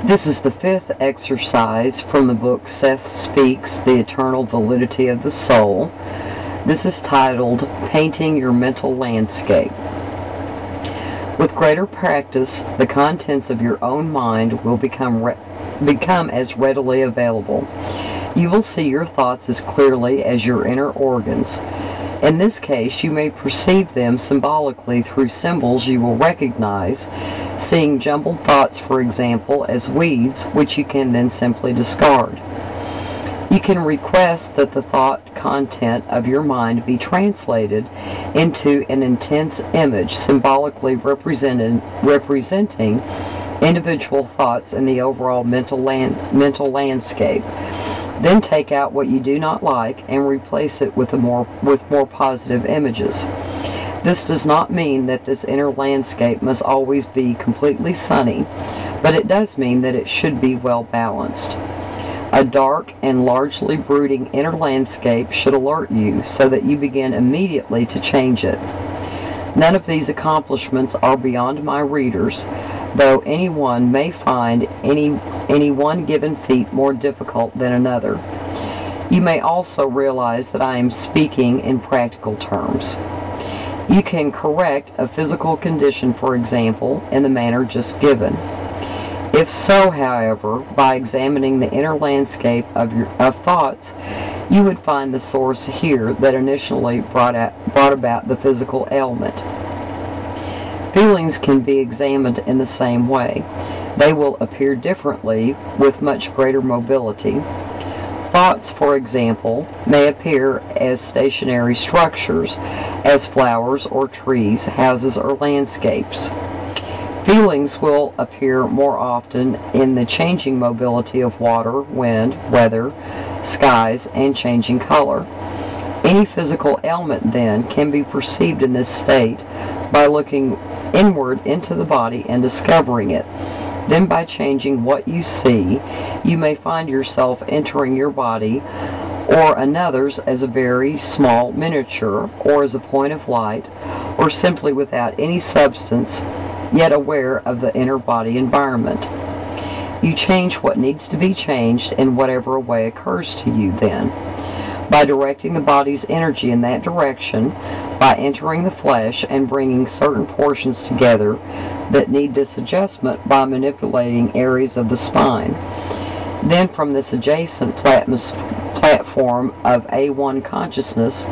This is the fifth exercise from the book Seth Speaks, The Eternal Validity of the Soul. This is titled Painting Your Mental Landscape. With greater practice, the contents of your own mind will become as readily available. You will see your thoughts as clearly as your inner organs. In this case, you may perceive them symbolically through symbols you will recognize, seeing jumbled thoughts, for example, as weeds, which you can then simply discard. You can request that the thought content of your mind be translated into an intense image, symbolically representing individual thoughts in the overall mental landscape. Then take out what you do not like and replace it with more positive images. This does not mean that this inner landscape must always be completely sunny, but it does mean that it should be well balanced. A dark and largely brooding inner landscape should alert you so that you begin immediately to change it. None of these accomplishments are beyond my readers, though anyone may find any one given feat more difficult than another. You may also realize that I am speaking in practical terms. You can correct a physical condition, for example, in the manner just given. If so, however, by examining the inner landscape of thoughts, you would find the source here that initially brought about the physical ailment. Feelings can be examined in the same way. They will appear differently with much greater mobility. Thoughts, for example, may appear as stationary structures, as flowers or trees, houses or landscapes. Feelings will appear more often in the changing mobility of water, wind, weather, skies, and changing color. Any physical ailment, then, can be perceived in this state by looking inward into the body and discovering it. Then, by changing what you see, you may find yourself entering your body or another's as a very small miniature, or as a point of light, or simply without any substance, yet aware of the inner body environment. You change what needs to be changed in whatever way occurs to you then. By directing the body's energy in that direction, by entering the flesh and bringing certain portions together that need disadjustment by manipulating areas of the spine. Then from this adjacent platform of A1 consciousness,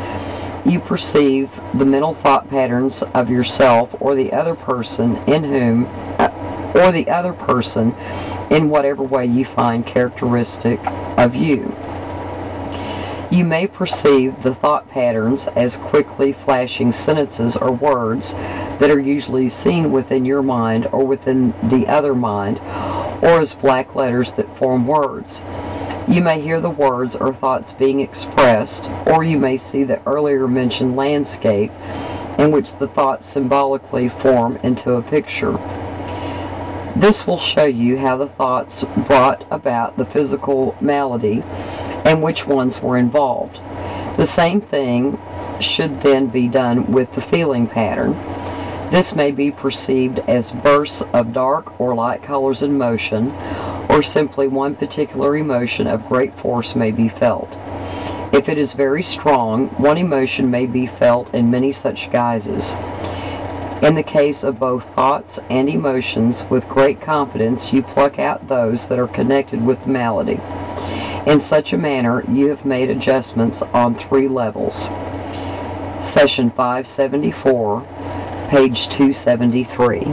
you perceive the mental thought patterns of yourself or the other person in whatever way you find characteristic of you. You may perceive the thought patterns as quickly flashing sentences or words that are usually seen within your mind or within the other mind, or as black letters that form words. You may hear the words or thoughts being expressed, or you may see the earlier mentioned landscape in which the thoughts symbolically form into a picture. This will show you how the thoughts brought about the physical malady and which ones were involved. The same thing should then be done with the feeling pattern. This may be perceived as bursts of dark or light colors in motion, or simply one particular emotion of great force may be felt. If it is very strong, one emotion may be felt in many such guises. In the case of both thoughts and emotions, with great confidence you pluck out those that are connected with the malady. In such a manner, you have made adjustments on 3 levels. Session 574, page 273.